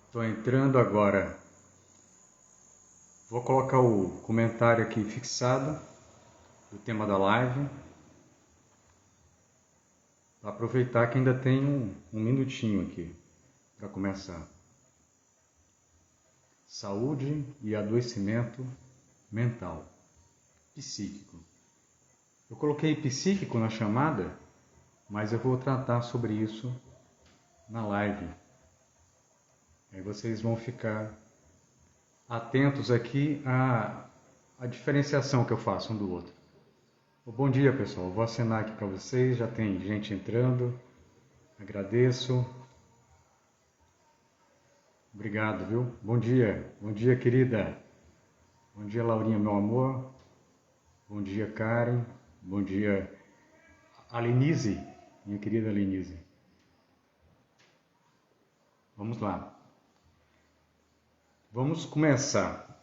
Estou entrando agora. Vou colocar o comentário aqui fixado do tema da live. Vou aproveitar que ainda tem um minutinho aqui para começar. Saúde e adoecimento mental, psíquico. Eu coloquei psíquico na chamada, mas eu vou tratar sobre isso na live. Aí vocês vão ficar atentos aqui à diferenciação que eu faço um do outro. Bom dia, pessoal. Vou acenar aqui para vocês. Já tem gente entrando. Agradeço. Obrigado, viu? Bom dia, querida. Bom dia, Laurinha, meu amor. Bom dia, Karen. Bom dia, Alenise, minha querida Alenise. Vamos lá. Vamos começar.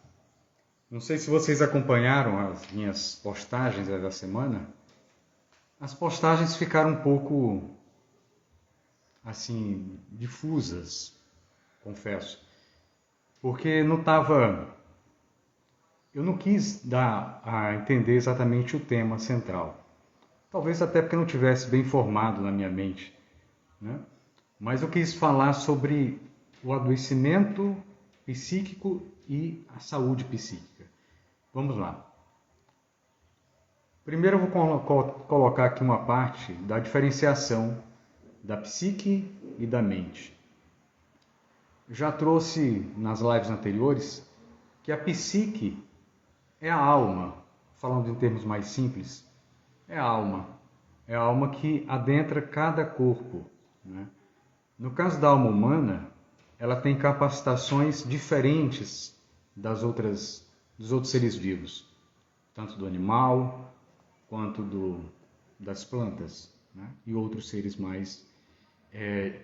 Não sei se vocês acompanharam as minhas postagens da semana. As postagens ficaram um pouco, assim, difusas, confesso. Porque eu não quis dar a entender exatamente o tema central. Talvez até porque não tivesse bem formado na minha mente, né? Mas eu quis falar sobre o adoecimento psíquico e a saúde psíquica. Vamos lá. Primeiro eu vou colocar aqui uma parte da diferenciação da psique e da mente. Já trouxe nas lives anteriores que a psique é a alma, falando em termos mais simples, é a alma. É a alma que adentra cada corpo, né? No caso da alma humana, ela tem capacitações diferentes dos outros seres vivos, tanto do animal quanto das plantas, né? E outros seres mais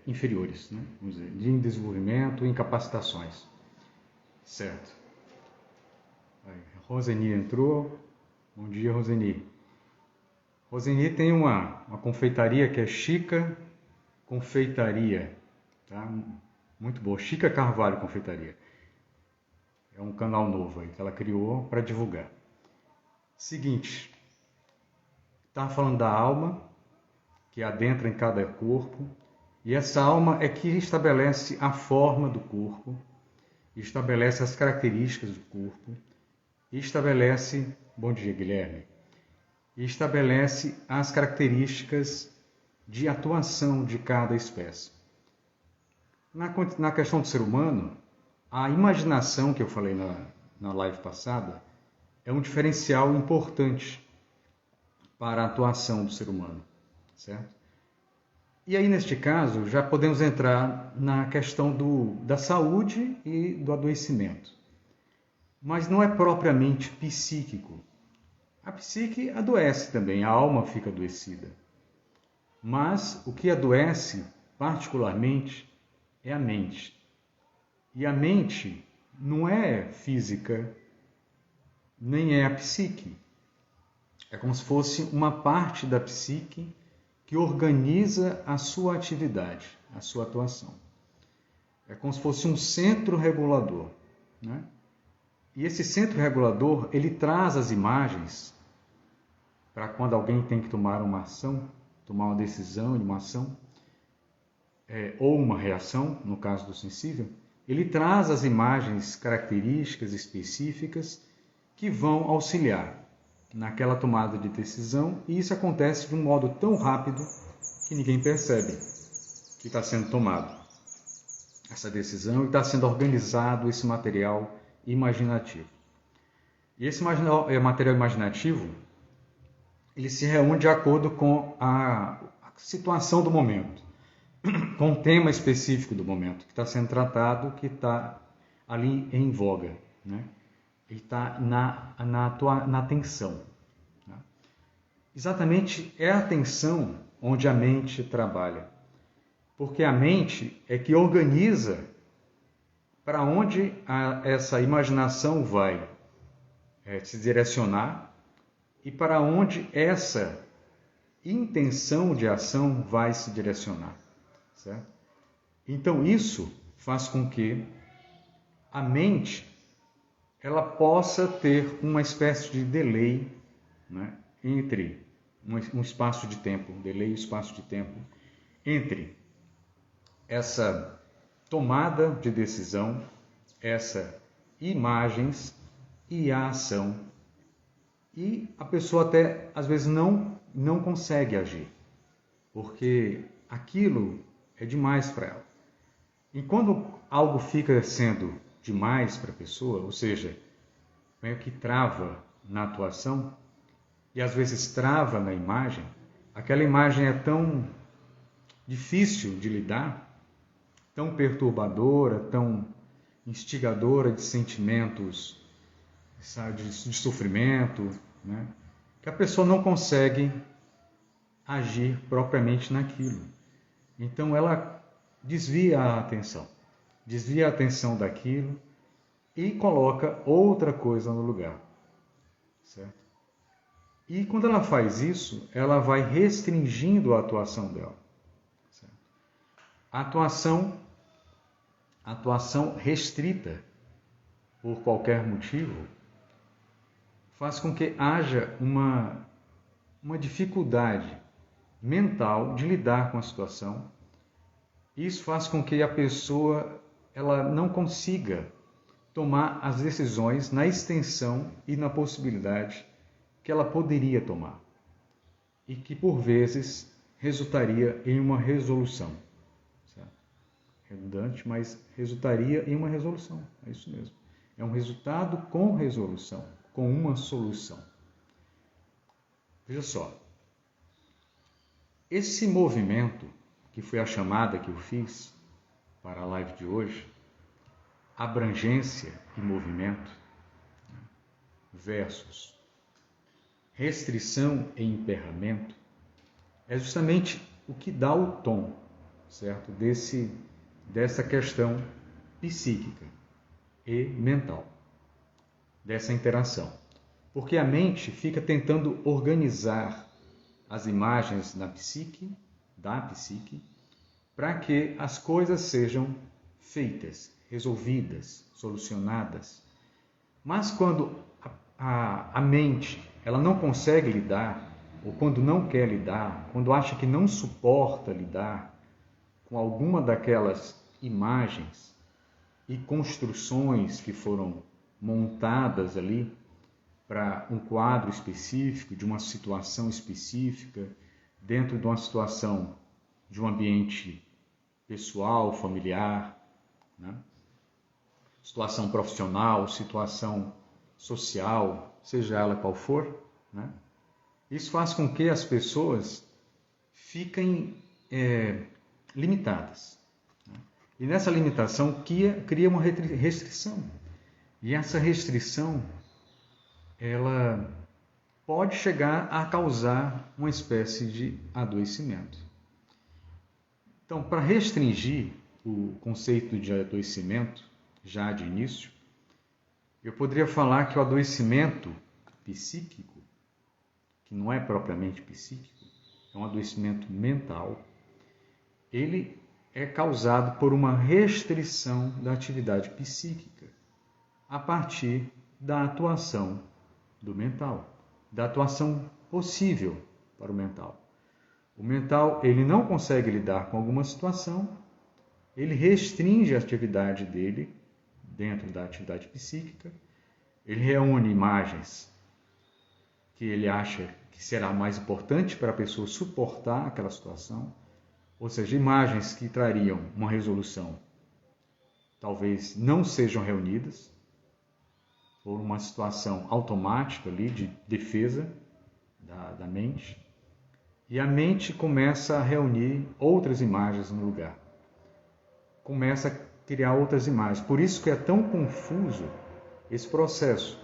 inferiores, né? Vamos dizer, de desenvolvimento e incapacitações. Certo. Aí, Roseni entrou. Bom dia, Roseni. Roseni tem uma confeitaria que é Chica Confeitaria, tá? Muito boa. Chica Carvalho Confeitaria. É um canal novo aí que ela criou para divulgar. Seguinte, estava falando da alma, que adentra em cada corpo, e essa alma é que estabelece a forma do corpo, estabelece as características do corpo, estabelece, bom dia, Guilherme, estabelece as características de atuação de cada espécie. Na questão do ser humano, a imaginação que eu falei na live passada é um diferencial importante para a atuação do ser humano, certo? E aí, neste caso, já podemos entrar na questão da saúde e do adoecimento. Mas não é propriamente psíquico. A psique adoece também, a alma fica adoecida. Mas o que adoece, particularmente, é a mente. E a mente não é física, nem é a psique. É como se fosse uma parte da psique que organiza a sua atividade, a sua atuação. É como se fosse um centro regulador, né? E esse centro regulador, ele traz as imagens para quando alguém tem que tomar uma ação, tomar uma decisão de uma ação, ou uma reação, no caso do sensível, ele traz as imagens características específicas que vão auxiliar naquela tomada de decisão, e isso acontece de um modo tão rápido que ninguém percebe que está sendo tomado essa decisão e está sendo organizado esse material imaginativo. E esse material imaginativo, ele se reúne de acordo com a situação do momento, com o tema específico do momento que está sendo tratado, que está ali em voga, né? Ele está na atenção. Né? Exatamente é a atenção onde a mente trabalha. Porque a mente é que organiza para onde essa imaginação vai se direcionar e para onde essa intenção de ação vai se direcionar. Certo? Então isso faz com que a mente ela possa ter uma espécie de delay, né, entre um espaço de tempo, delay, espaço de tempo, entre essa tomada de decisão, essa imagens e a ação. E a pessoa até às vezes não consegue agir, porque aquilo é demais para ela. E quando algo fica sendo demais para a pessoa, ou seja, meio que trava na atuação, e às vezes trava na imagem, aquela imagem é tão difícil de lidar, tão perturbadora, tão instigadora de sentimentos, sabe, de sofrimento, né, que a pessoa não consegue agir propriamente naquilo. Então ela desvia a atenção daquilo e coloca outra coisa no lugar, certo? E quando ela faz isso, ela vai restringindo a atuação dela, certo? A atuação restrita por qualquer motivo faz com que haja uma dificuldade mental de lidar com a situação. Isso faz com que a pessoa ela não consiga tomar as decisões na extensão e na possibilidade que ela poderia tomar. E que, por vezes, resultaria em uma resolução. Certo? Redundante, mas resultaria em uma resolução. É isso mesmo. É um resultado com resolução, com uma solução. Veja só. Esse movimento, que foi a chamada que eu fiz para a live de hoje, abrangência e movimento, versus restrição e emperramento, é justamente o que dá o tom, certo? Dessa questão psíquica e mental, dessa interação. Porque a mente fica tentando organizar as imagens da psique, para que as coisas sejam feitas, resolvidas, solucionadas. Mas quando a mente ela não consegue lidar, ou quando não quer lidar, quando acha que não suporta lidar com alguma daquelas imagens e construções que foram montadas ali para um quadro específico, de uma situação específica, dentro de uma situação de um ambiente pessoal, familiar, né? Situação profissional, situação social, seja ela qual for, né? Isso faz com que as pessoas fiquem limitadas. Né? E nessa limitação cria uma restrição. E essa restrição ela pode chegar a causar uma espécie de adoecimento. Então, para restringir o conceito de adoecimento, já de início, eu poderia falar que o adoecimento psíquico, que não é propriamente psíquico, é um adoecimento mental, ele é causado por uma restrição da atividade psíquica a partir da atuação do mental, da atuação possível para o mental. O mental ele não consegue lidar com alguma situação, ele restringe a atividade dele dentro da atividade psíquica, ele reúne imagens que ele acha que será mais importante para a pessoa suportar aquela situação, ou seja, imagens que trariam uma resolução talvez não sejam reunidas por uma situação automática ali de defesa da mente, e a mente começa a reunir outras imagens no lugar, começa a criar outras imagens. Por isso que é tão confuso esse processo.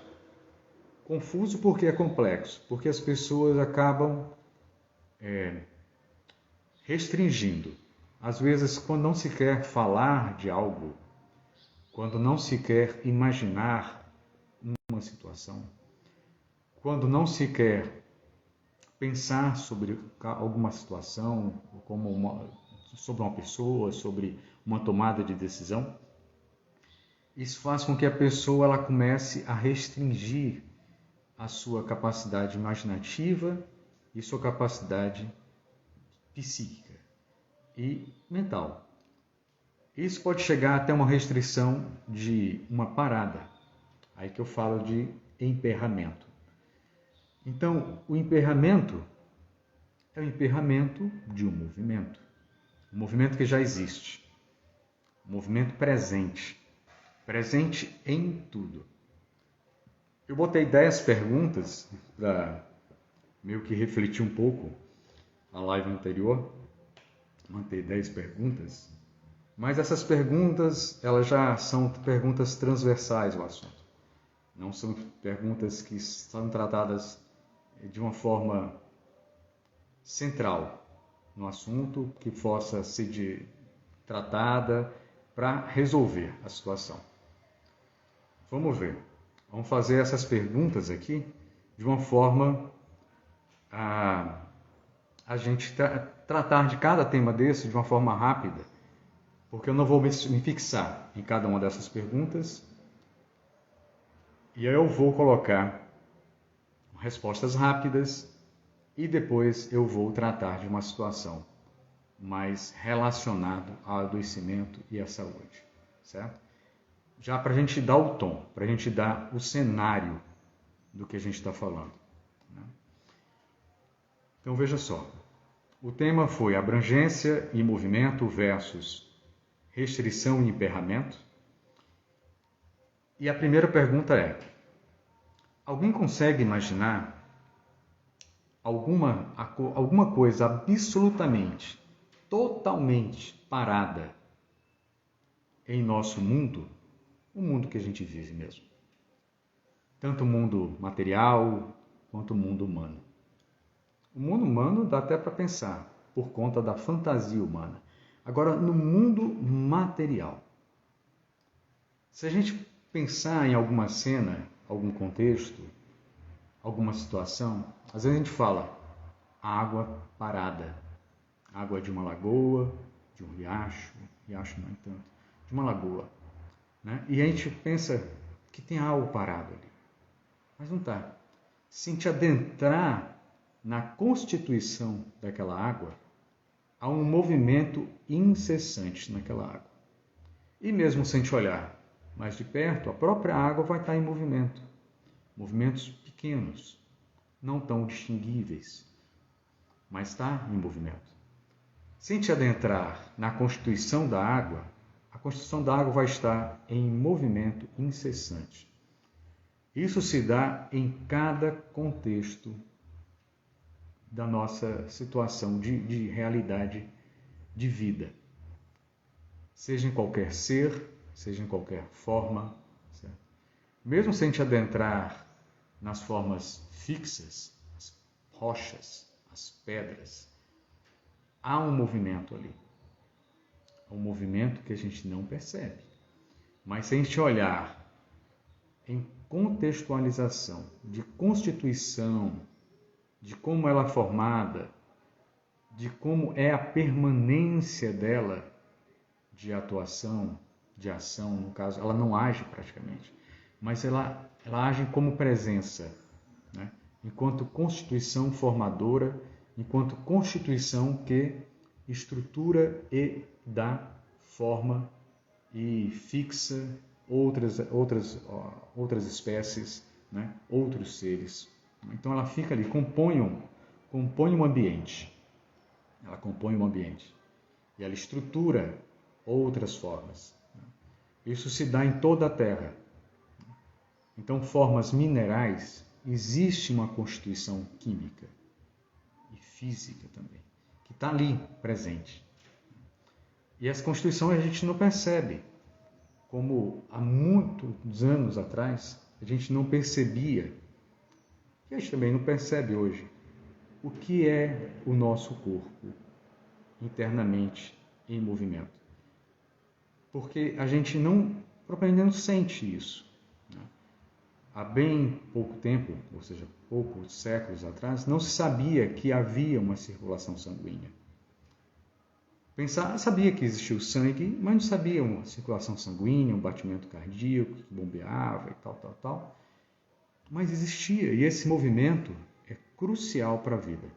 Confuso porque é complexo, porque as pessoas acabam restringindo. Às vezes, quando não se quer falar de algo, quando não se quer imaginar uma situação, quando não se quer pensar sobre alguma situação, como sobre uma pessoa, sobre uma tomada de decisão, isso faz com que a pessoa ela comece a restringir a sua capacidade imaginativa e sua capacidade psíquica e mental. Isso pode chegar até uma restrição de uma parada. Aí que eu falo de emperramento. Então, o emperramento é o emperramento de um movimento que já existe, um movimento presente em tudo. Eu botei 10 perguntas para meio que refletir um pouco a live anterior, manter 10 perguntas, mas essas perguntas elas já são perguntas transversais ao assunto, não são perguntas que são tratadas de uma forma central no assunto, que possa ser tratada para resolver a situação. Vamos ver. Vamos fazer essas perguntas aqui de uma forma a gente tratar de cada tema desse de uma forma rápida, porque eu não vou me fixar em cada uma dessas perguntas e aí eu vou colocar respostas rápidas e depois eu vou tratar de uma situação mais relacionada ao adoecimento e à saúde, certo? Já para a gente dar o tom, para a gente dar o cenário do que a gente está falando, né? Então veja só, o tema foi abrangência e movimento versus restrição e emperramento. E a primeira pergunta é: alguém consegue imaginar alguma coisa absolutamente, totalmente parada em nosso mundo, o mundo que a gente vive mesmo? Tanto o mundo material quanto o mundo humano. O mundo humano dá até para pensar, por conta da fantasia humana. Agora, no mundo material, se a gente pensar em alguma cena, algum contexto, alguma situação, às vezes a gente fala água parada, água de uma lagoa, de um riacho não é tanto, de uma lagoa, né? E a gente pensa que tem algo parado ali, mas não está. Se a gente adentrar na constituição daquela água, há um movimento incessante naquela água. E mesmo se a gente olhar mais de perto, a própria água vai estar em movimento. Movimentos pequenos, não tão distinguíveis, mas está em movimento. Se a gente adentrar na constituição da água, a constituição da água vai estar em movimento incessante. Isso se dá em cada contexto da nossa situação de realidade de vida. Seja em qualquer ser, seja em qualquer forma, certo? Mesmo se a gente adentrar nas formas fixas, as rochas, as pedras, há um movimento ali. Há um movimento que a gente não percebe. Mas se a gente olhar em contextualização, de constituição, de como ela é formada, de como é a permanência dela de atuação, de ação, no caso, ela não age praticamente, mas ela age como presença, né? Enquanto constituição formadora, enquanto constituição que estrutura e dá forma e fixa outras espécies, né? Outros seres. Então ela fica ali, compõe um ambiente. Ela compõe um ambiente. E ela estrutura outras formas. Isso se dá em toda a Terra. Então, formas minerais, existe uma constituição química e física também, que está ali, presente. E essa constituição a gente não percebe, como há muitos anos atrás a gente não percebia, e a gente também não percebe hoje, o que é o nosso corpo internamente em movimento. Porque a gente propriamente não sente isso, né? Há bem pouco tempo, ou seja, poucos séculos atrás, não se sabia que havia uma circulação sanguínea. Sabia que existia o sangue, mas não sabia uma circulação sanguínea, um batimento cardíaco que bombeava e tal, tal, tal. Mas existia, e esse movimento é crucial para a vida.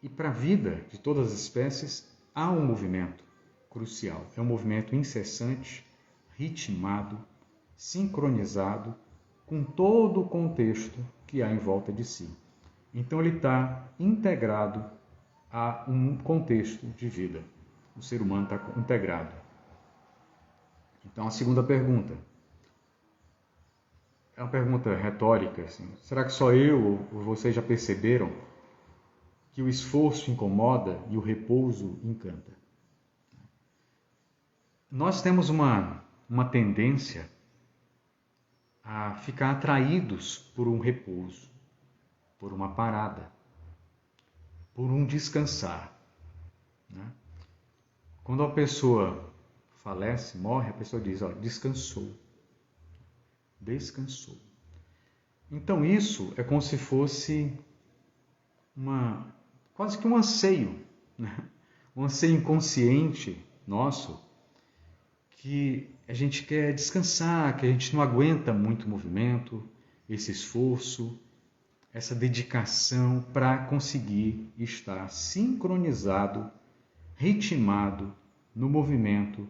E para a vida de todas as espécies, há um movimento crucial. É um movimento incessante, ritmado, sincronizado, com todo o contexto que há em volta de si. Então ele está integrado a um contexto de vida. O ser humano está integrado. Então a segunda pergunta é uma pergunta retórica. Assim. Será que só eu ou vocês já perceberam que o esforço incomoda e o repouso encanta? Nós temos uma tendência a ficar atraídos por um repouso, por uma parada, por um descansar. Né? Quando a pessoa falece, morre, a pessoa diz, descansou. Descansou. Então isso é como se fosse quase que um anseio, né? Um anseio inconsciente nosso, que a gente quer descansar, que a gente não aguenta muito movimento, esse esforço, essa dedicação para conseguir estar sincronizado, ritmado no movimento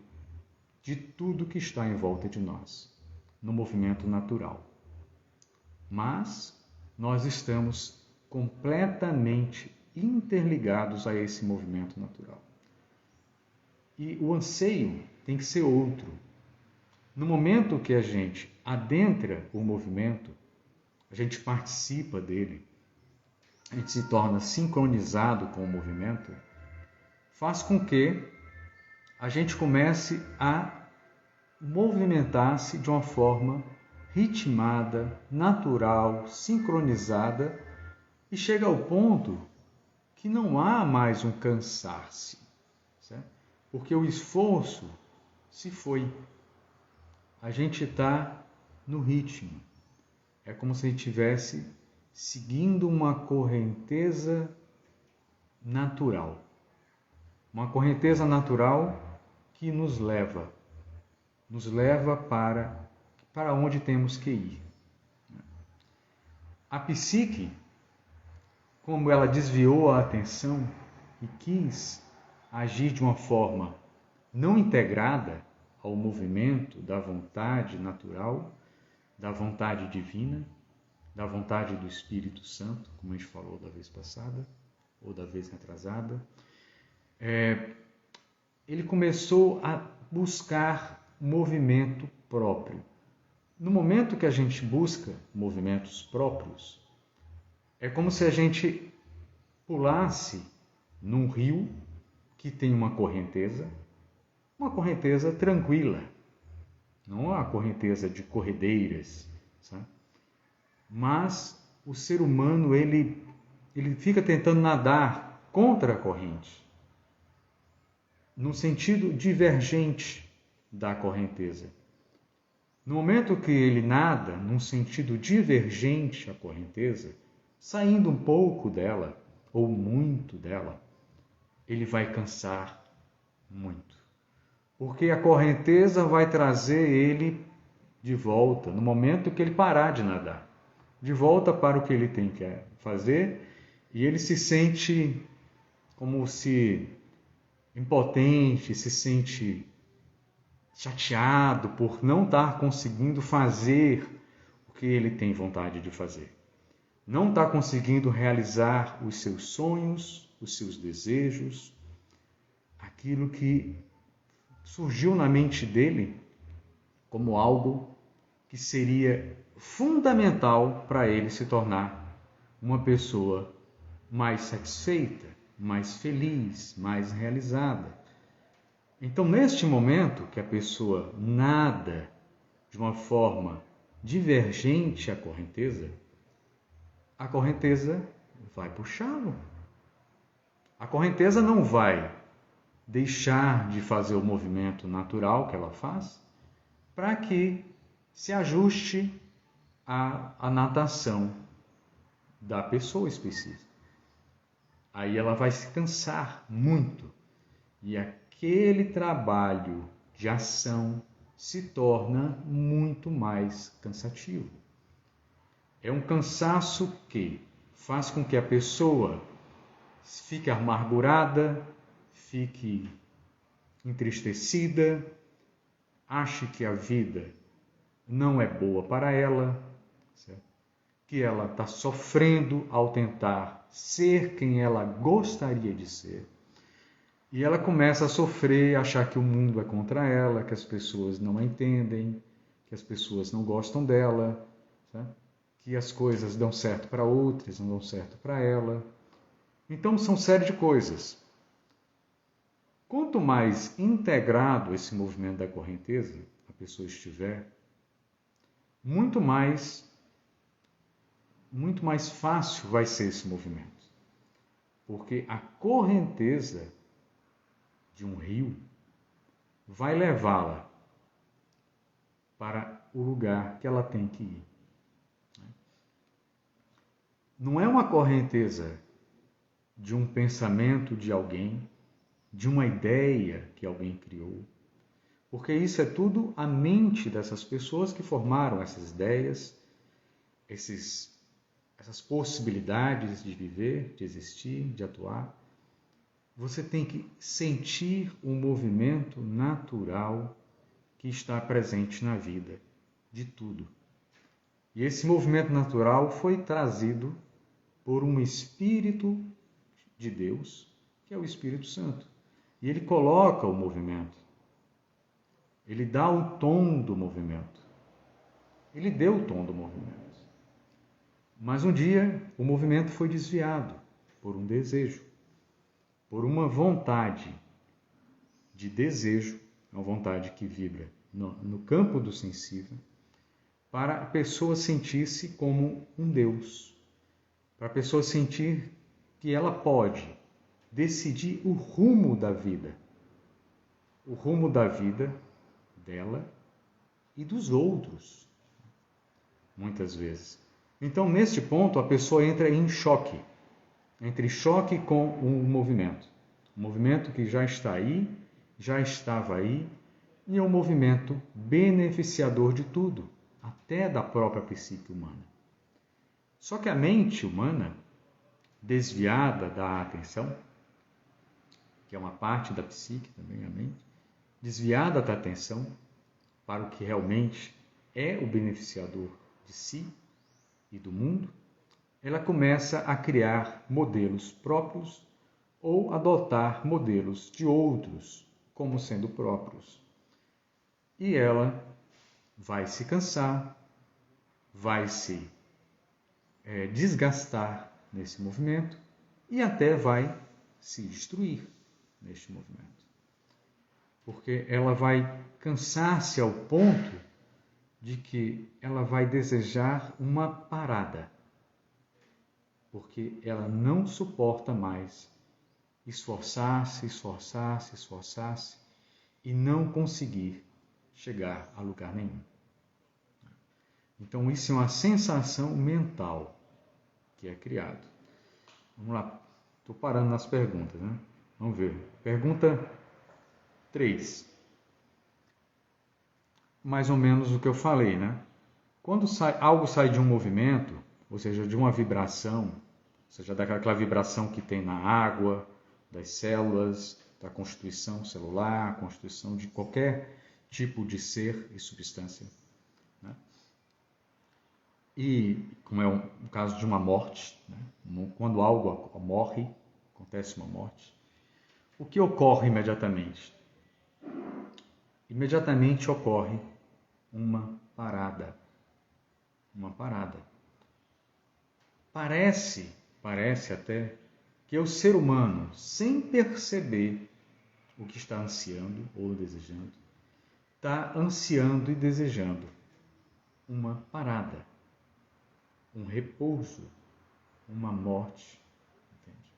de tudo que está em volta de nós, no movimento natural. Mas nós estamos completamente interligados a esse movimento natural. E o anseio tem que ser outro. No momento que a gente adentra o movimento, a gente participa dele, a gente se torna sincronizado com o movimento, faz com que a gente comece a movimentar-se de uma forma ritmada, natural, sincronizada, e chega ao ponto que não há mais um cansar-se, certo? Porque o esforço se foi. A gente está no ritmo. É como se a gente estivesse seguindo uma correnteza natural. Uma correnteza natural que nos leva para onde temos que ir. A psique, como ela desviou a atenção e quis agir de uma forma não integrada ao movimento da vontade natural, da vontade divina, da vontade do Espírito Santo, como a gente falou da vez passada, ou da vez retrasada, ele começou a buscar movimento próprio. No momento que a gente busca movimentos próprios, é como se a gente pulasse num rio que tem uma correnteza tranquila, não uma correnteza de corredeiras, sabe? Mas o ser humano ele fica tentando nadar contra a corrente, no sentido divergente da correnteza. No momento que ele nada num sentido divergente à correnteza, saindo um pouco dela ou muito dela, ele vai cansar muito. Porque a correnteza vai trazer ele de volta, no momento que ele parar de nadar, de volta para o que ele tem que fazer, e ele se sente como se impotente, se sente chateado por não estar conseguindo fazer o que ele tem vontade de fazer. Não está conseguindo realizar os seus sonhos, os seus desejos, aquilo que surgiu na mente dele como algo que seria fundamental para ele se tornar uma pessoa mais satisfeita, mais feliz, mais realizada. Então, neste momento que a pessoa nada de uma forma divergente à correnteza, a correnteza vai puxá-lo. A correnteza não vai deixar de fazer o movimento natural que ela faz para que se ajuste à natação da pessoa específica. aí ela vai se cansar muito. E aquele trabalho de ação se torna muito mais cansativo. É um cansaço que faz com que a pessoa fique amargurada, fique entristecida, ache que a vida não é boa para ela, certo? Que ela está sofrendo ao tentar ser quem ela gostaria de ser. E ela começa a sofrer, achar que o mundo é contra ela, que as pessoas não a entendem, que as pessoas não gostam dela, certo? Que as coisas dão certo para outras, não dão certo para ela. Então, são série de coisas. Quanto mais integrado esse movimento da correnteza a pessoa estiver, muito mais fácil vai ser esse movimento. Porque a correnteza de um rio vai levá-la para o lugar que ela tem que ir. Não é uma correnteza de um pensamento de alguém, de uma ideia que alguém criou, porque isso é tudo a mente dessas pessoas que formaram essas ideias, essas possibilidades de viver, de existir, de atuar. Você tem que sentir o movimento natural que está presente na vida de tudo. E esse movimento natural foi trazido por um Espírito de Deus, que é o Espírito Santo. E ele coloca o movimento. Ele dá o tom do movimento. Ele deu o tom do movimento. Mas um dia o movimento foi desviado por um desejo, por uma vontade de desejo, uma vontade que vibra no campo do sensível, para a pessoa sentir-se como um Deus, para a pessoa sentir que ela pode decidir o rumo da vida dela e dos outros, muitas vezes. Então, neste ponto, a pessoa entra em choque, entre choque com o movimento que já está aí, já estava aí, e é um movimento beneficiador de tudo, até da própria psique humana. Só que a mente humana, desviada da atenção, que é uma parte da psique também, a mente, desviada da atenção para o que realmente é o beneficiador de si e do mundo, ela começa a criar modelos próprios ou adotar modelos de outros como sendo próprios. E ela vai se cansar, vai se desgastar nesse movimento e até vai se destruir neste movimento. Porque ela vai cansar-se ao ponto de que ela vai desejar uma parada. Porque ela não suporta mais esforçar-se e não conseguir chegar a lugar nenhum. Então isso é uma sensação mental que é criado. Vamos lá, estou parando nas perguntas, né? Vamos ver. Pergunta 3. Mais ou menos o que eu falei, né? Quando algo sai de um movimento, ou seja, de uma vibração, ou seja, daquela vibração que tem na água, das células, da constituição celular, constituição de qualquer tipo de ser e substância, né? E como é o caso de uma morte, né? Quando algo morre, acontece uma morte, o que ocorre imediatamente? Imediatamente ocorre uma parada. Uma parada. Parece até que o ser humano, sem perceber o que está ansiando ou desejando, está ansiando e desejando uma parada, um repouso, uma morte. Entende?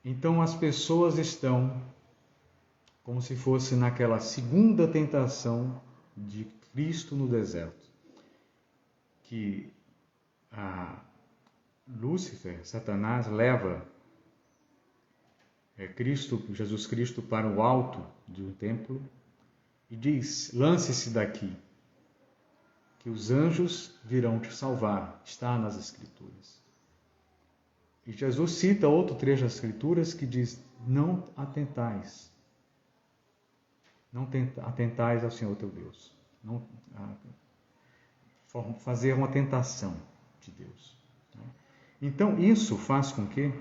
Então as pessoas estão como se fosse naquela segunda tentação de Cristo no deserto, que Lúcifer, Satanás, leva Jesus Cristo para o alto do templo e diz: lance-se daqui, que os anjos virão te salvar. Está nas Escrituras. E Jesus cita outro trecho das Escrituras que diz: não atentais. Não atentais ao Senhor teu Deus. Não fazer uma tentação de Deus. Então, isso faz com que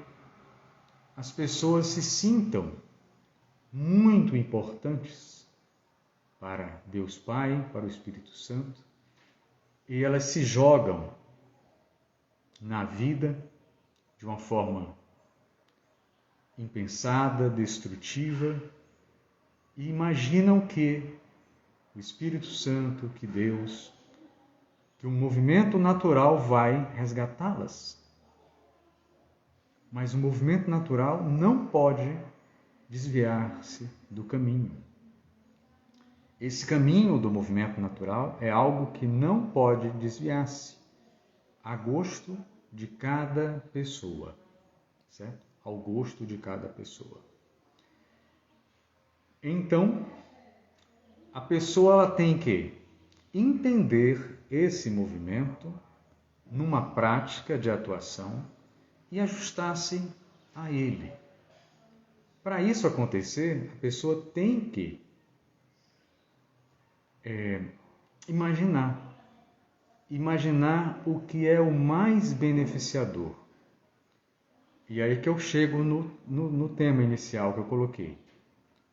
as pessoas se sintam muito importantes para Deus Pai, para o Espírito Santo, e elas se jogam na vida de uma forma impensada, destrutiva, e imaginam que o Espírito Santo, que Deus, que o movimento natural vai resgatá-las. Mas o movimento natural não pode desviar-se do caminho. Esse caminho do movimento natural é algo que não pode desviar-se, a gosto de cada pessoa, certo? Ao gosto de cada pessoa. Então, a pessoa ela tem que entender esse movimento numa prática de atuação e ajustar-se a ele. Para isso acontecer, a pessoa tem que imaginar o que é o mais beneficiador. E aí que eu chego no tema inicial que eu coloquei.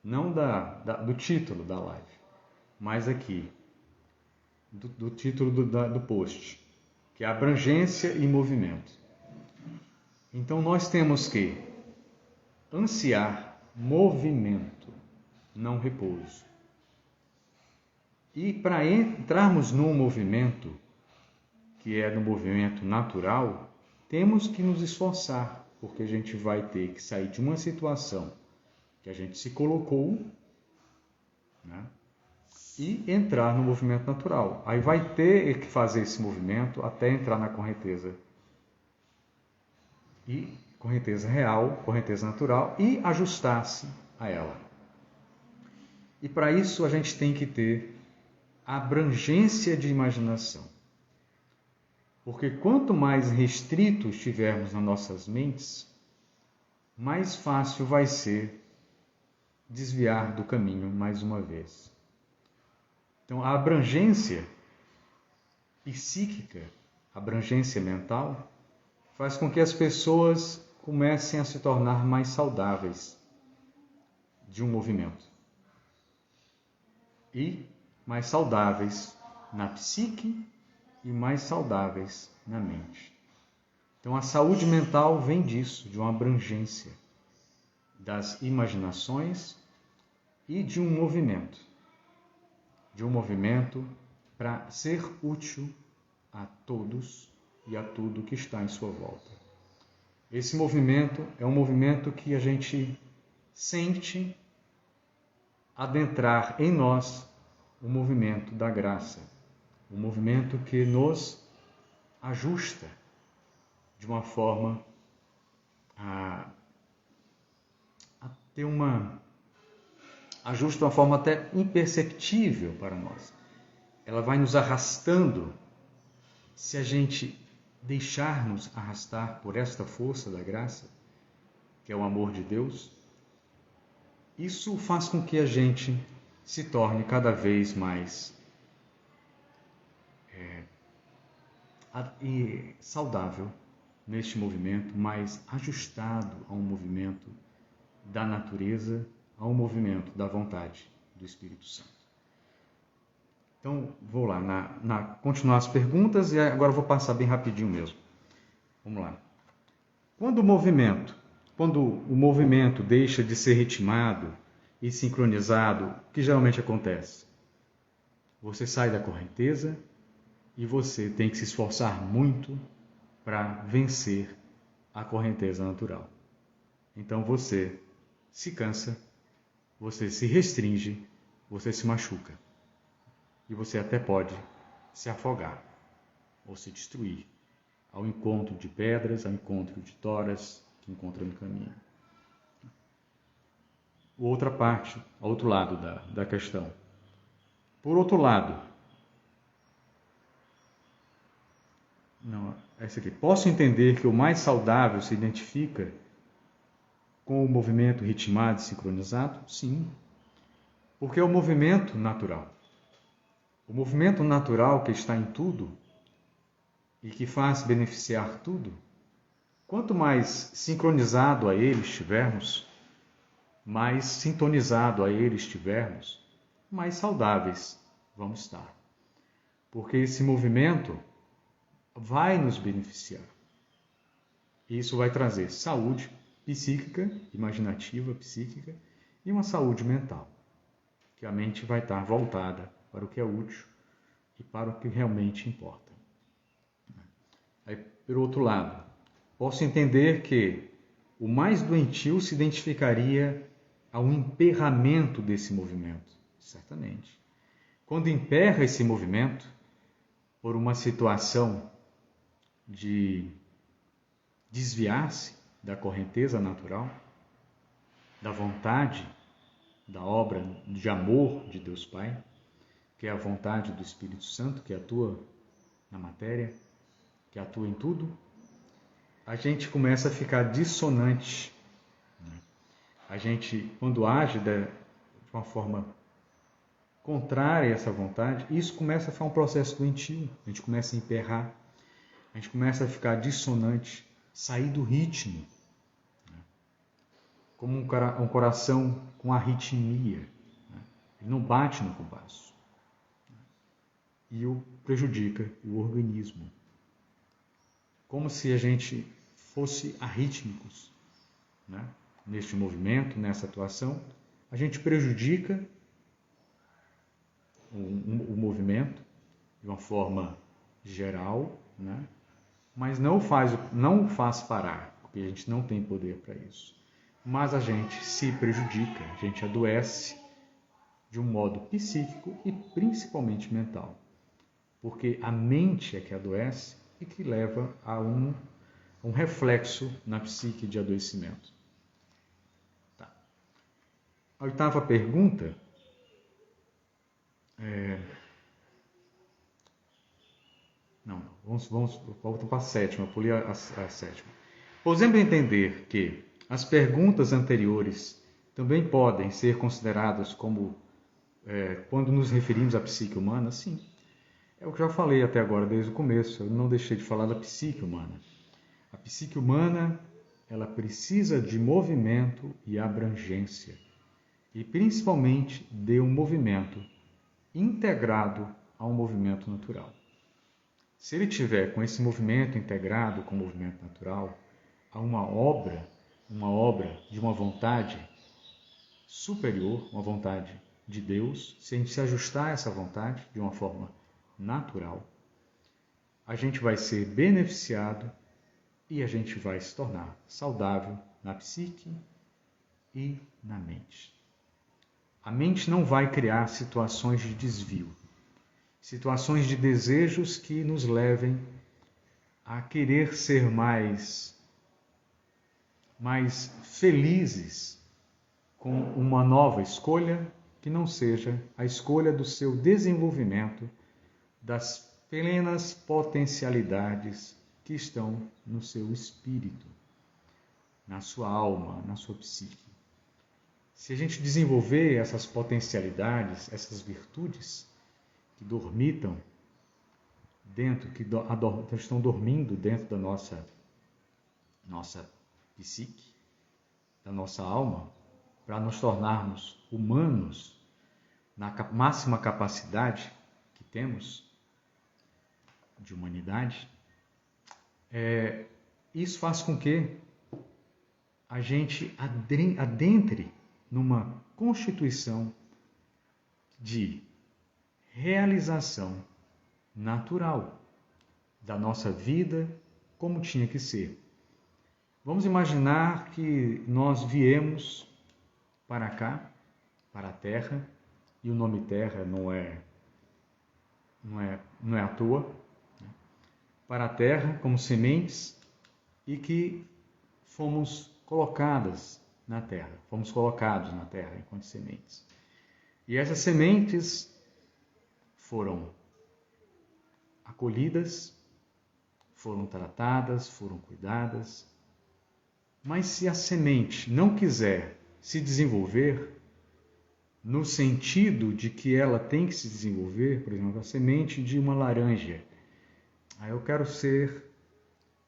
Não do título da live, mas aqui, do título do post, que é abrangência e movimento. Então nós temos que ansiar movimento, não repouso. E para entrarmos num movimento, que é no movimento natural, temos que nos esforçar, porque a gente vai ter que sair de uma situação que a gente se colocou, né, e entrar no movimento natural. Aí vai ter que fazer esse movimento até entrar na correnteza. E correnteza real, correnteza natural, e ajustar-se a ela. E para isso a gente tem que ter abrangência de imaginação. Porque quanto mais restrito estivermos nas nossas mentes, mais fácil vai ser desviar do caminho mais uma vez. Então, a abrangência psíquica, a abrangência mental, faz com que as pessoas comecem a se tornar mais saudáveis de um movimento. E mais saudáveis na psique e mais saudáveis na mente. Então, a saúde mental vem disso, de uma abrangência das imaginações e de um movimento para ser útil a todos e a tudo que está em sua volta. Esse movimento é um movimento que a gente sente adentrar em nós o movimento da graça, um movimento que nos ajusta de uma forma a ter ajusta de uma forma até imperceptível para nós. Ela vai nos arrastando. Se a gente deixar-nos arrastar por esta força da graça, que é o amor de Deus, isso faz com que a gente se torne cada vez mais saudável neste movimento, mais ajustado a um movimento da natureza, a um movimento da vontade do Espírito Santo. Então, vou lá, continuar as perguntas e agora eu vou passar bem rapidinho mesmo. Vamos lá. Quando o movimento deixa de ser ritmado e sincronizado, o que geralmente acontece? Você sai da correnteza e você tem que se esforçar muito para vencer a correnteza natural. Então você se cansa, você se restringe, você se machuca. E você até pode se afogar ou se destruir ao encontro de pedras, ao encontro de toras que encontra no caminho. outra parte, outro lado da questão. Por outro lado, não, essa aqui. Posso entender que o mais saudável se identifica com o movimento ritmado e sincronizado? Sim, porque é o movimento natural. O movimento natural que está em tudo e que faz beneficiar tudo, quanto mais sincronizado a ele estivermos, mais sintonizado a ele estivermos, mais saudáveis vamos estar. Porque esse movimento vai nos beneficiar. Isso vai trazer saúde psíquica, imaginativa, psíquica, e uma saúde mental, que a mente vai estar voltada para o que é útil e para o que realmente importa. Aí, por outro lado, posso entender que o mais doentio se identificaria ao emperramento desse movimento, certamente. Quando emperra esse movimento por uma situação de desviar-se da correnteza natural, da vontade, da obra de amor de Deus Pai, que é a vontade do Espírito Santo, que atua na matéria, que atua em tudo, a gente começa a ficar dissonante. A gente, quando age de uma forma contrária a essa vontade, isso começa a ficar um processo doentio. A gente começa a emperrar, a gente começa a ficar dissonante, sair do ritmo, como um coração com arritmia. Ele não bate no compasso. E o prejudica o organismo. Como se a gente fosse arrítmicos, né? Neste movimento, nessa atuação, a gente prejudica o movimento de uma forma geral, né? Mas não faz parar, porque a gente não tem poder para isso. Mas a gente se prejudica, a gente adoece de um modo psíquico e principalmente mental. Porque a mente é que adoece e que leva a um reflexo na psique de adoecimento. Tá. A oitava pergunta vamos voltar para a sétima, eu pulei a sétima. Podemos entender que as perguntas anteriores também podem ser consideradas como quando nos referimos à psique humana? Sim. É o que eu já falei até agora, desde o começo. Eu não deixei de falar da psique humana. A psique humana, ela precisa de movimento e abrangência. E principalmente de um movimento integrado a um movimento natural. Se ele tiver com esse movimento integrado com o movimento natural, a uma obra de uma vontade superior, uma vontade de Deus, se a gente se ajustar a essa vontade de uma forma natural, a gente vai ser beneficiado e a gente vai se tornar saudável na psique e na mente. A mente não vai criar situações de desvio, situações de desejos que nos levem a querer ser mais felizes com uma nova escolha que não seja a escolha do seu desenvolvimento das plenas potencialidades que estão no seu espírito, na sua alma, na sua psique. Se a gente desenvolver essas potencialidades, essas virtudes que dormitam dentro, que estão dormindo dentro da nossa psique, da nossa alma, para nos tornarmos humanos na máxima capacidade que temos de humanidade, isso faz com que a gente adentre numa constituição de realização natural da nossa vida como tinha que ser. Vamos imaginar que nós viemos para cá, para a Terra, e o nome Terra não é à toa, né? Para a Terra como sementes e que fomos colocadas na terra. Fomos colocados na terra enquanto sementes. E essas sementes foram acolhidas, foram tratadas, foram cuidadas. Mas se a semente não quiser se desenvolver, no sentido de que ela tem que se desenvolver, por exemplo, a semente de uma laranja. Eu quero ser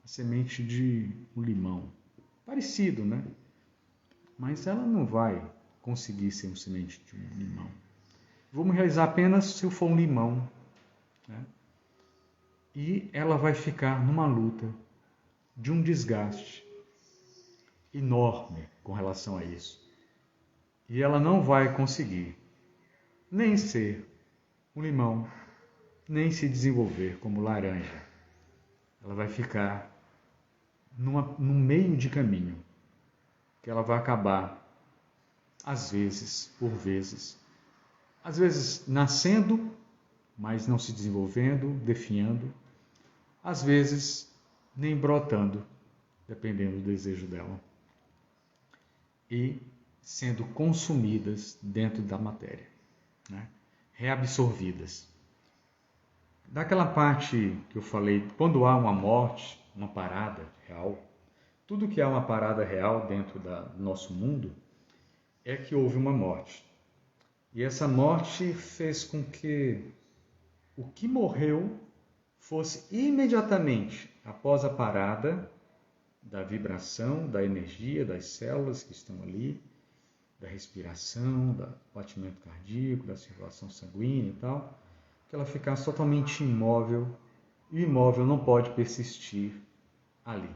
a semente de um limão. Parecido, né? Mas ela não vai conseguir ser uma semente de um limão. Vamos realizar apenas se for um limão, né? E ela vai ficar numa luta de um desgaste enorme com relação a isso. E ela não vai conseguir nem ser um limão, nem se desenvolver como laranja. Ela vai ficar num meio de caminho, que ela vai acabar, às vezes nascendo, mas não se desenvolvendo, definhando, às vezes nem brotando, dependendo do desejo dela, e sendo consumidas dentro da matéria, né? Reabsorvidas. Daquela parte que eu falei, quando há uma morte, uma parada real, tudo que há uma parada real dentro do nosso mundo é que houve uma morte. E essa morte fez com que o que morreu fosse imediatamente após a parada da vibração, da energia, das células que estão ali, da respiração, do batimento cardíaco, da circulação sanguínea e tal, que ela ficasse totalmente imóvel, e o imóvel não pode persistir ali.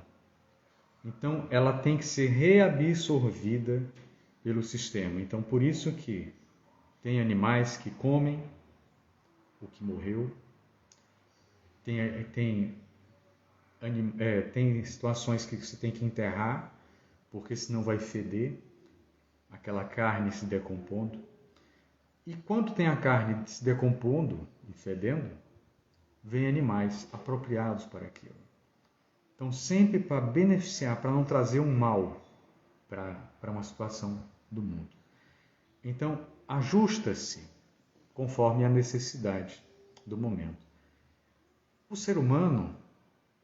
Então, ela tem que ser reabsorvida pelo sistema. Então, por isso que tem animais que comem o que morreu, tem situações que você tem que enterrar, porque senão vai feder, aquela carne se decompondo. E quando tem a carne se decompondo e fedendo, vem animais apropriados para aquilo. Então, sempre para beneficiar, para não trazer um mal para uma situação do mundo. Então, ajusta-se conforme a necessidade do momento. O ser humano,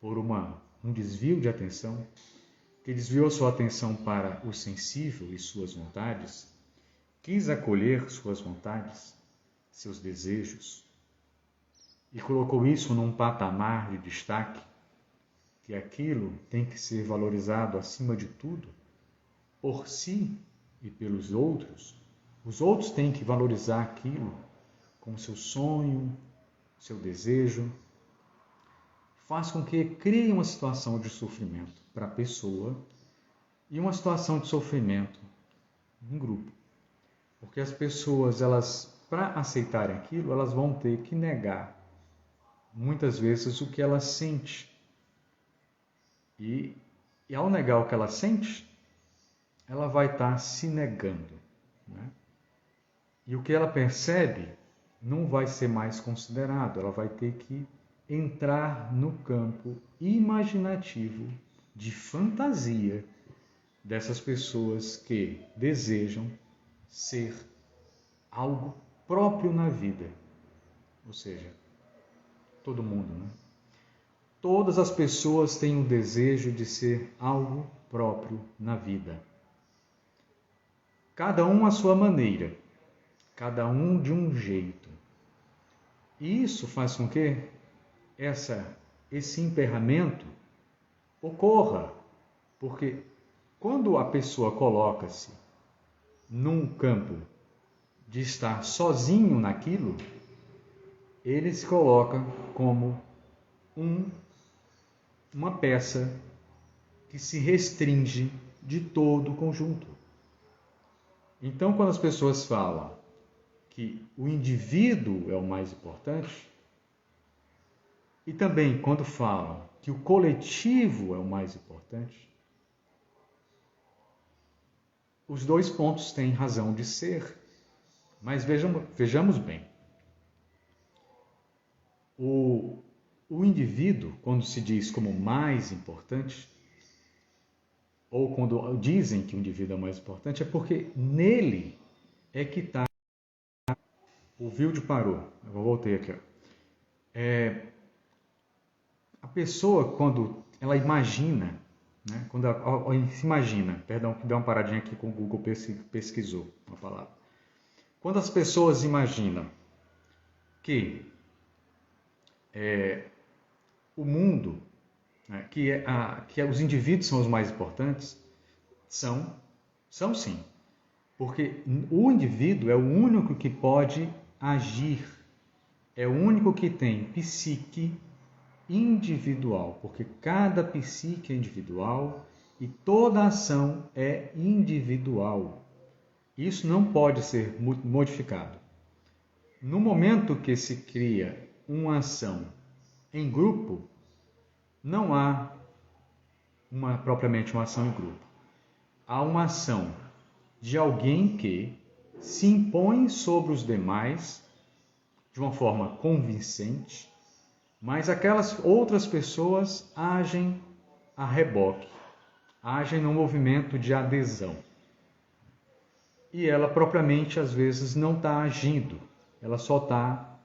por um desvio de atenção, que desviou sua atenção para o sensível e suas vontades, quis acolher suas vontades, seus desejos, e colocou isso num patamar de destaque, que aquilo tem que ser valorizado acima de tudo, por si e pelos outros. Os outros têm que valorizar aquilo com seu sonho, seu desejo. Faz com que crie uma situação de sofrimento para a pessoa e uma situação de sofrimento em grupo. Porque as pessoas, para aceitarem aquilo, elas vão ter que negar muitas vezes o que ela sente. E ao negar o que ela sente, ela vai estar se negando, né? E o que ela percebe não vai ser mais considerado, ela vai ter que entrar no campo imaginativo de fantasia dessas pessoas que desejam ser algo próprio na vida. Ou seja, todo mundo, né? Todas as pessoas têm o desejo de ser algo próprio na vida. Cada um à sua maneira, cada um de um jeito. E isso faz com que esse emperramento ocorra, porque quando a pessoa coloca-se num campo de estar sozinho naquilo, ele se coloca como uma peça que se restringe de todo o conjunto. Então, quando as pessoas falam que o indivíduo é o mais importante, e também quando falam que o coletivo é o mais importante, os dois pontos têm razão de ser, mas vejamos bem. O indivíduo, quando se diz como mais importante, ou quando dizem que o indivíduo é o mais importante, é porque nele é que está. O Wilde parou. Eu voltei aqui. A pessoa, quando ela imagina, né, quando ela se imagina, perdão, que deu uma paradinha aqui com o Google pesquisou uma palavra. Quando as pessoas imaginam que o mundo, né, que os indivíduos são os mais importantes, são sim. Porque o indivíduo é o único que pode agir, é o único que tem psique individual, porque cada psique é individual e toda ação é individual. Isso não pode ser modificado. No momento que se cria uma ação em grupo, não há propriamente uma ação em grupo. Há uma ação de alguém que se impõe sobre os demais de uma forma convincente, mas aquelas outras pessoas agem a reboque, agem no movimento de adesão. E ela propriamente, às vezes, não está agindo, ela só está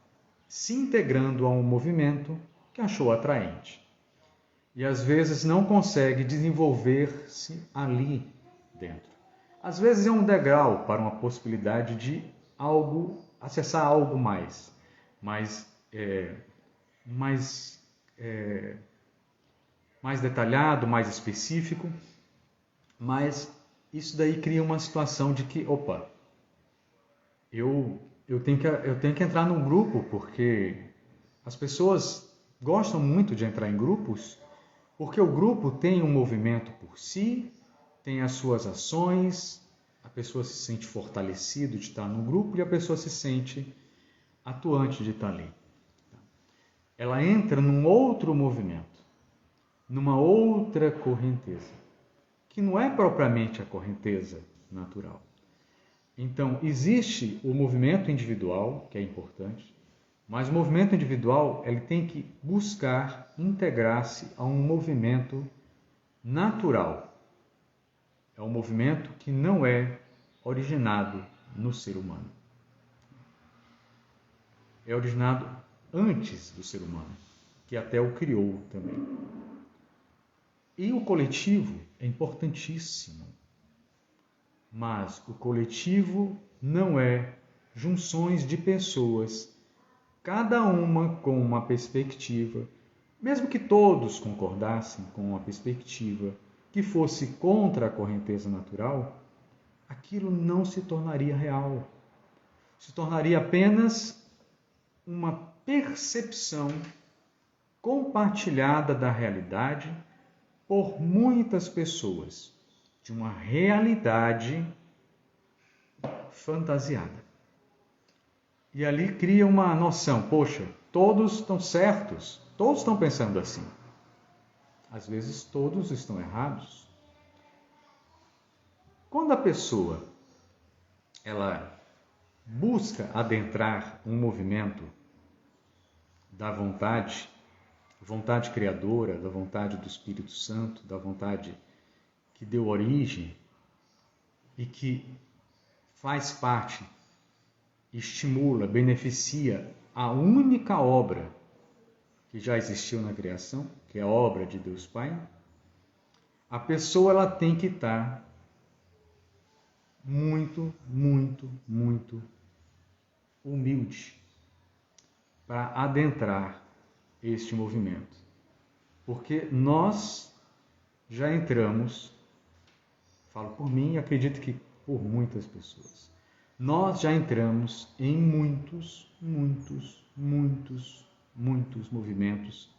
se integrando a um movimento que achou atraente. E às vezes não consegue desenvolver-se ali dentro. Às vezes é um degrau para uma possibilidade de acessar algo mais detalhado, mais específico, mas isso daí cria uma situação de que, opa, eu tenho que entrar num grupo, porque as pessoas gostam muito de entrar em grupos, porque o grupo tem um movimento por si, tem as suas ações, a pessoa se sente fortalecida de estar no grupo e a pessoa se sente atuante de estar ali. Ela entra num outro movimento, numa outra correnteza, que não é propriamente a correnteza natural. Então, existe o movimento individual, que é importante, mas o movimento individual ele tem que buscar integrar-se a um movimento natural. É um movimento que não é originado no ser humano. É originado antes do ser humano, que até o criou também. E o coletivo é importantíssimo, mas o coletivo não é junções de pessoas, cada uma com uma perspectiva, mesmo que todos concordassem com uma perspectiva que fosse contra a correnteza natural, aquilo não se tornaria real. Se tornaria apenas uma percepção compartilhada da realidade por muitas pessoas, de uma realidade fantasiada. E ali cria uma noção, poxa, todos estão certos, todos estão pensando assim. Às vezes todos estão errados. Quando a pessoa ela busca adentrar um movimento da vontade criadora, da vontade do Espírito Santo, da vontade que deu origem e que faz parte, estimula, beneficia a única obra que já existiu na criação, que é a obra de Deus Pai, a pessoa ela tem que estar muito, muito, muito humilde para adentrar este movimento. Porque nós já entramos, falo por mim e acredito que por muitas pessoas, nós já entramos em muitos movimentos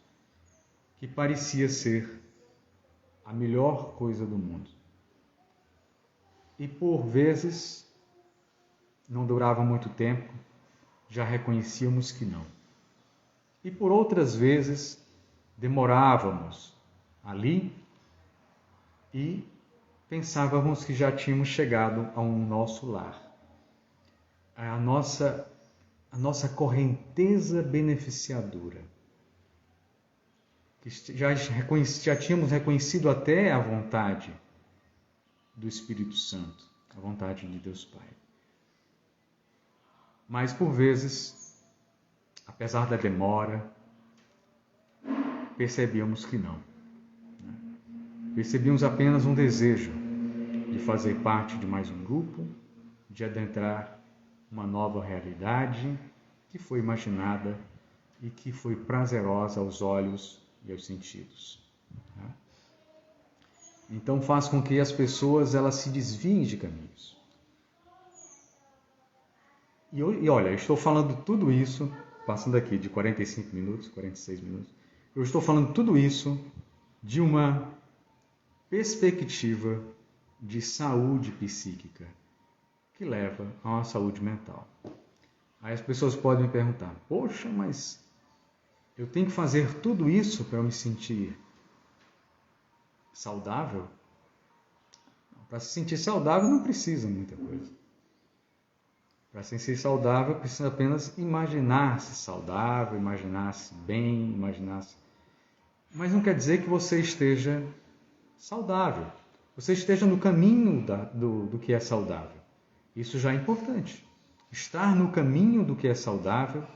que parecia ser a melhor coisa do mundo. E por vezes, não durava muito tempo, já reconhecíamos que não. E por outras vezes, demorávamos ali e pensávamos que já tínhamos chegado ao nosso lar. A nossa correnteza beneficiadora. Que já tínhamos reconhecido até a vontade do Espírito Santo, a vontade de Deus Pai. Mas, por vezes, apesar da demora, percebíamos que não. Percebíamos apenas um desejo de fazer parte de mais um grupo, de adentrar uma nova realidade que foi imaginada e que foi prazerosa aos olhos e aos sentidos. Então faz com que as pessoas elas se desviem de caminhos. E olha, eu estou falando tudo isso, passando aqui de 45 minutos, 46 minutos, eu estou falando tudo isso de uma perspectiva de saúde psíquica, que leva a uma saúde mental. Aí as pessoas podem me perguntar, poxa, mas eu tenho que fazer tudo isso para eu me sentir saudável? Para se sentir saudável não precisa muita coisa. Para se sentir saudável precisa apenas imaginar-se saudável, imaginar-se bem, imaginar-se... Mas não quer dizer que você esteja saudável. Você esteja no caminho do que é saudável. Isso já é importante. Estar no caminho do que é saudável,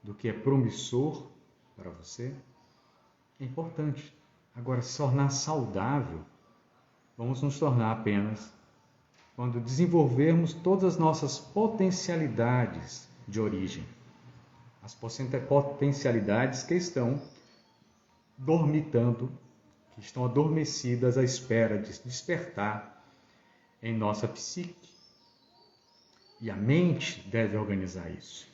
do que é promissor para você, é importante. Agora, se tornar saudável, vamos nos tornar apenas quando desenvolvermos todas as nossas potencialidades de origem. As potencialidades que estão dormitando, que estão adormecidas à espera de despertar em nossa psique. E a mente deve organizar isso.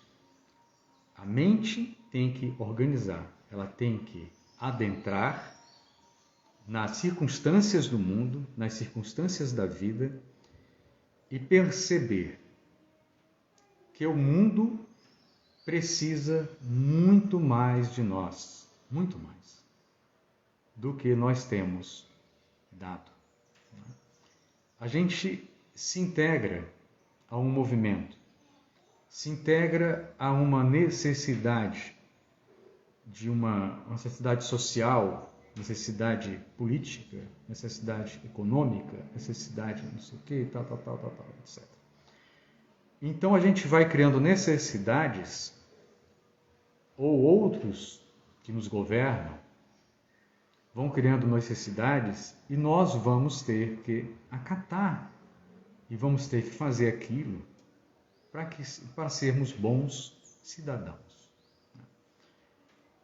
A mente tem que organizar, ela tem que adentrar nas circunstâncias do mundo, nas circunstâncias da vida e perceber que o mundo precisa muito mais de nós, muito mais, do que nós temos dado. A gente se integra a um movimento, se integra a uma necessidade de uma necessidade social, necessidade política, necessidade econômica, necessidade não sei o que, tal, etc. Então a gente vai criando necessidades ou outros que nos governam vão criando necessidades e nós vamos ter que acatar e vamos ter que fazer aquilo para sermos bons cidadãos.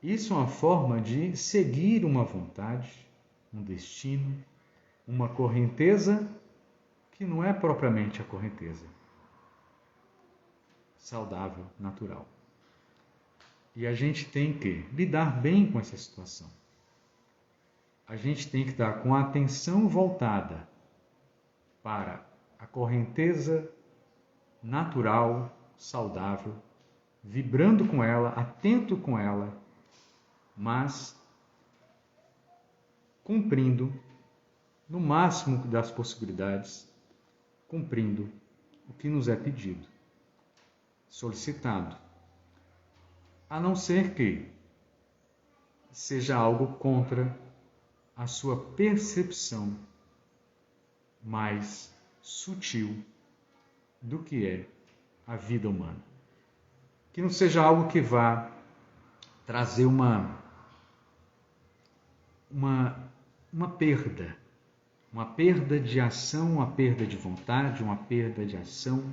Isso é uma forma de seguir uma vontade, um destino, uma correnteza que não é propriamente a correnteza saudável, natural. E a gente tem que lidar bem com essa situação. A gente tem que estar com a atenção voltada para a correnteza natural, saudável, vibrando com ela, atento com ela, mas cumprindo, no máximo das possibilidades, cumprindo o que nos é pedido, solicitado, a não ser que seja algo contra a sua percepção mais sutil do que é a vida humana. Que não seja algo que vá trazer uma perda de ação, uma perda de vontade, uma perda de ação,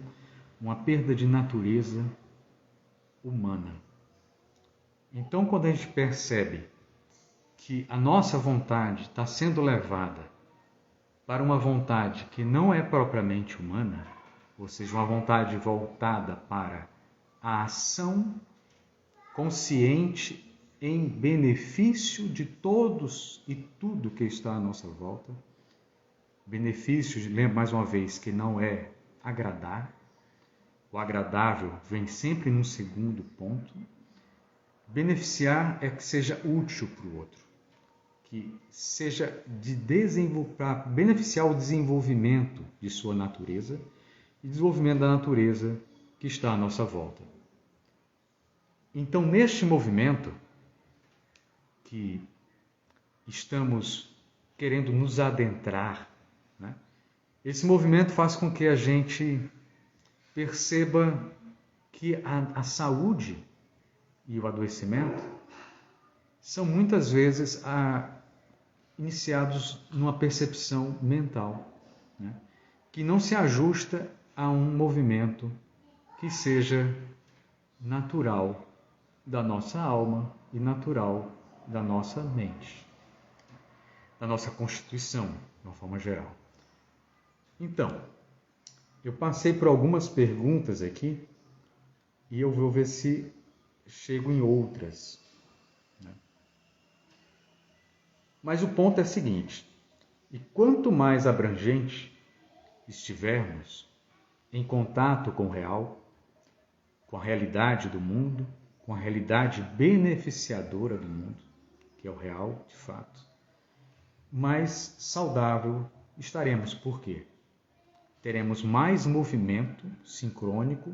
uma perda de natureza humana. Então, quando a gente percebe que a nossa vontade está sendo levada para uma vontade que não é propriamente humana, ou seja, uma vontade voltada para a ação consciente em benefício de todos e tudo que está à nossa volta, benefício, lembro mais uma vez, que não é agradar, o agradável vem sempre num segundo ponto, beneficiar é que seja útil para o outro, que seja para beneficiar o desenvolvimento de sua natureza e desenvolvimento da natureza que está à nossa volta. Então, neste movimento que estamos querendo nos adentrar, né, Esse movimento faz com que a gente perceba que a saúde e o adoecimento são muitas vezes iniciados numa percepção mental, né, que não se ajusta a um movimento que seja natural da nossa alma e natural da nossa mente, da nossa constituição, de uma forma geral. Então, eu passei por algumas perguntas aqui e eu vou ver se chego em outras. Mas o ponto é o seguinte: e quanto mais abrangente estivermos em contato com o real, com a realidade do mundo, com a realidade beneficiadora do mundo, que é o real de fato, mais saudável estaremos. Por quê? Teremos mais movimento sincrônico,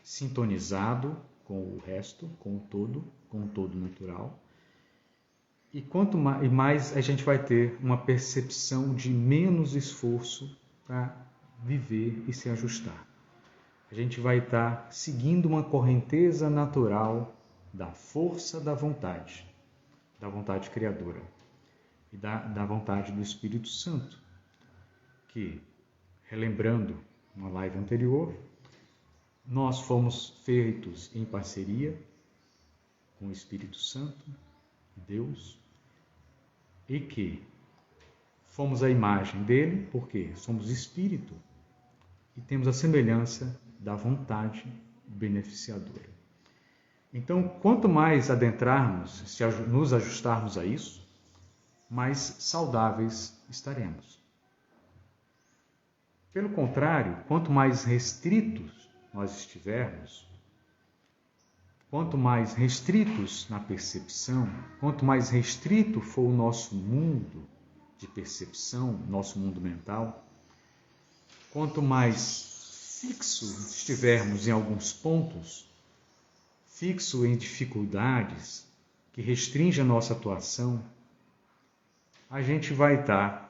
sintonizado com o resto, com o todo natural. E quanto mais a gente vai ter uma percepção de menos esforço para viver e se ajustar. A gente vai estar seguindo uma correnteza natural da força da vontade criadora e da vontade do Espírito Santo, que, relembrando uma live anterior, nós fomos feitos em parceria com o Espírito Santo, Deus, e que fomos a imagem dele, porque somos espírito e temos a semelhança da vontade beneficiadora. Então, quanto mais adentrarmos, se nos ajustarmos a isso, mais saudáveis estaremos. Pelo contrário, quanto mais restritos nós estivermos, quanto mais restritos na percepção, quanto mais restrito for o nosso mundo de percepção, nosso mundo mental, quanto mais fixo estivermos em alguns pontos, fixo em dificuldades que restringem a nossa atuação, a gente vai estar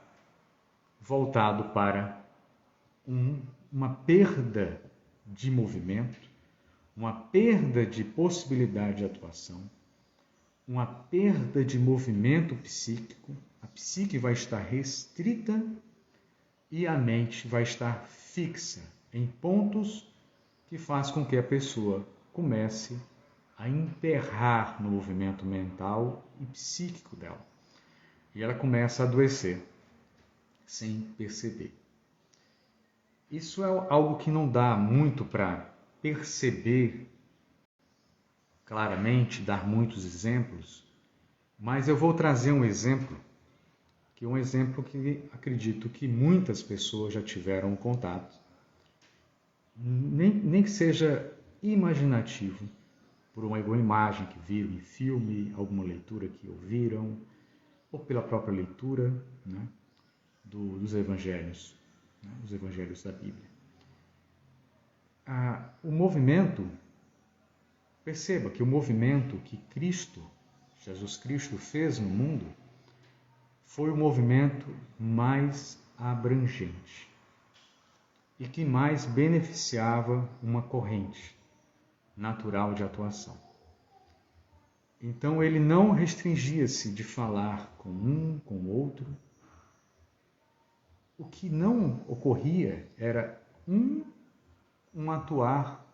voltado para uma perda de movimento, uma perda de possibilidade de atuação, uma perda de movimento psíquico, a psique vai estar restrita e a mente vai estar fixa em pontos que faz com que a pessoa comece a emperrar no movimento mental e psíquico dela. E ela começa a adoecer sem perceber. Isso é algo que não dá muito para perceber claramente, dar muitos exemplos, mas eu vou trazer um exemplo que acredito que muitas pessoas já tiveram contato, nem que seja imaginativo, por uma imagem que viram em filme, alguma leitura que ouviram, ou pela própria leitura, né, dos evangelhos, né, os evangelhos da Bíblia. O movimento, perceba que o movimento que Jesus Cristo fez no mundo, foi o movimento mais abrangente e que mais beneficiava uma corrente natural de atuação. Então ele não restringia-se de falar com um, com o outro. O que não ocorria era um atuar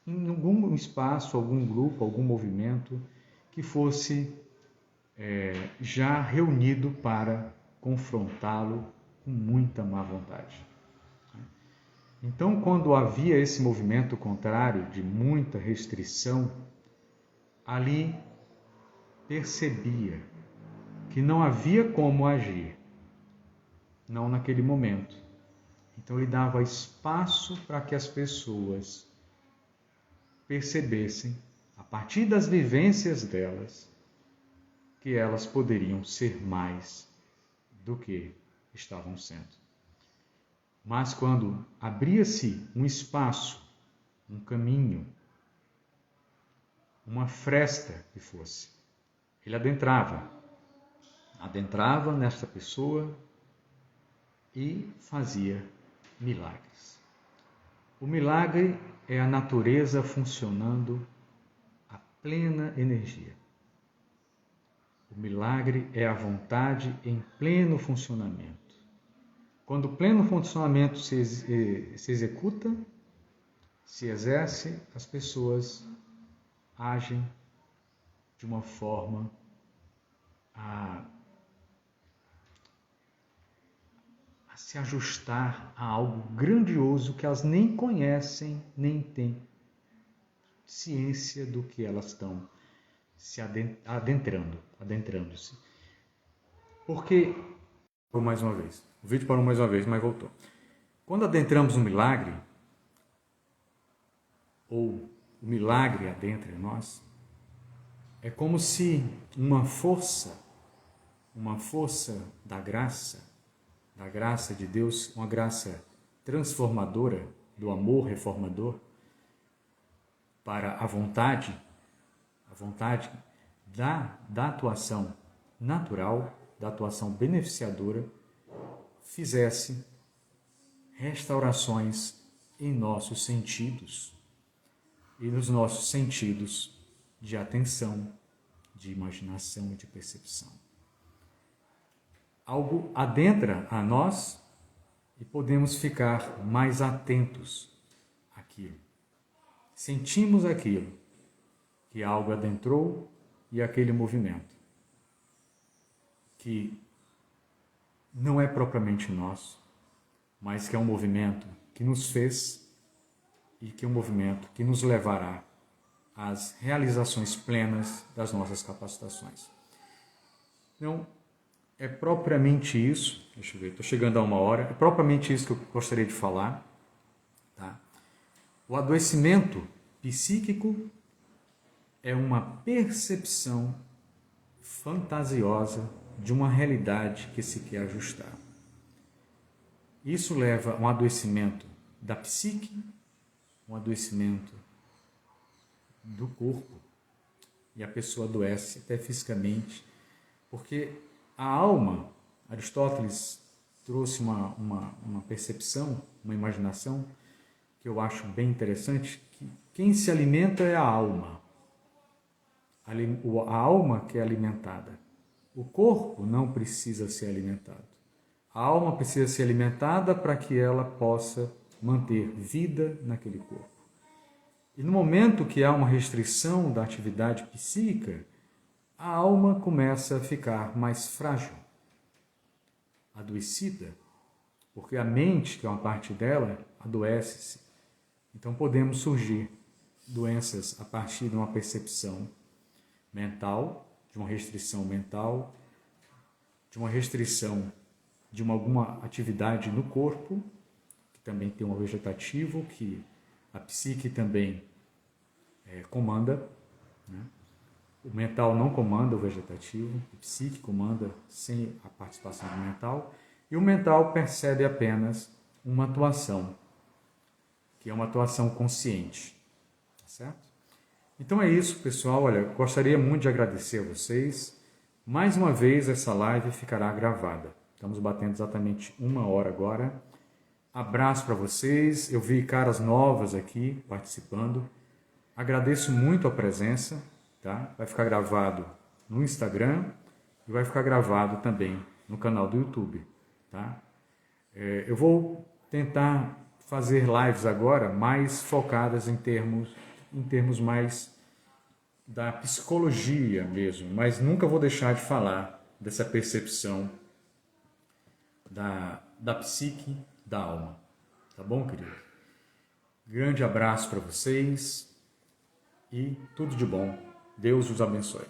em algum espaço, algum grupo, algum movimento que fosse já reunido para confrontá-lo com muita má vontade. Então, quando havia esse movimento contrário de muita restrição, ali percebia que não havia como agir, não naquele momento. Então ele dava espaço para que as pessoas percebessem, a partir das vivências delas, que elas poderiam ser mais do que estavam sendo. Mas quando abria-se um espaço, um caminho, uma fresta que fosse, ele adentrava nessa pessoa e fazia milagres. O milagre é a natureza funcionando a plena energia. O milagre é a vontade em pleno funcionamento. Quando o pleno funcionamento se executa, se exerce, as pessoas agem de uma forma a se ajustar a algo grandioso que elas nem conhecem, nem têm ciência do que elas estão se adentrando-se. Porque, mais uma vez, o vídeo parou mais uma vez, mas voltou. Quando adentramos um milagre, ou o milagre adentra em nós, é como se uma força da graça de Deus, uma graça transformadora, do amor reformador, para a vontade da atuação natural, da atuação beneficiadora, fizesse restaurações em nossos sentidos e nos nossos sentidos de atenção, de imaginação e de percepção. Algo adentra a nós e podemos ficar mais atentos àquilo. Sentimos aquilo, que algo adentrou e aquele movimento, que não é propriamente nosso, mas que é um movimento que nos fez e que é um movimento que nos levará às realizações plenas das nossas capacitações. Então, é propriamente isso, deixa eu ver, estou chegando a 1 hora, é propriamente isso que eu gostaria de falar. Tá? O adoecimento psíquico é uma percepção fantasiosa de uma realidade que se quer ajustar. Isso leva a um adoecimento da psique, um adoecimento do corpo, e a pessoa adoece até fisicamente, porque a alma, Aristóteles trouxe uma percepção, uma imaginação, que eu acho bem interessante, que quem se alimenta é a alma. A alma que é alimentada. O corpo não precisa ser alimentado. A alma precisa ser alimentada para que ela possa manter vida naquele corpo. E no momento que há uma restrição da atividade psíquica, a alma começa a ficar mais frágil, adoecida, porque a mente, que é uma parte dela, adoece-se. Então podemos surgir doenças a partir de uma percepção mental, de uma restrição mental, de uma restrição de alguma atividade no corpo, que também tem um vegetativo, que a psique também comanda, né? O mental não comanda o vegetativo, o psique comanda sem a participação do mental, e o mental percebe apenas uma atuação, que é uma atuação consciente. Tá certo? Então é isso, pessoal. Olha, gostaria muito de agradecer a vocês. Mais uma vez, essa live ficará gravada. Estamos batendo exatamente 1 hora agora. Abraço para vocês. Eu vi caras novas aqui participando. Agradeço muito a presença. Tá? Vai ficar gravado no Instagram e vai ficar gravado também no canal do YouTube. Tá? Eu vou tentar fazer lives agora mais focadas em termos mais da psicologia mesmo, mas nunca vou deixar de falar dessa percepção da psique, da alma. Tá bom, querido? Grande abraço para vocês e tudo de bom. Deus os abençoe.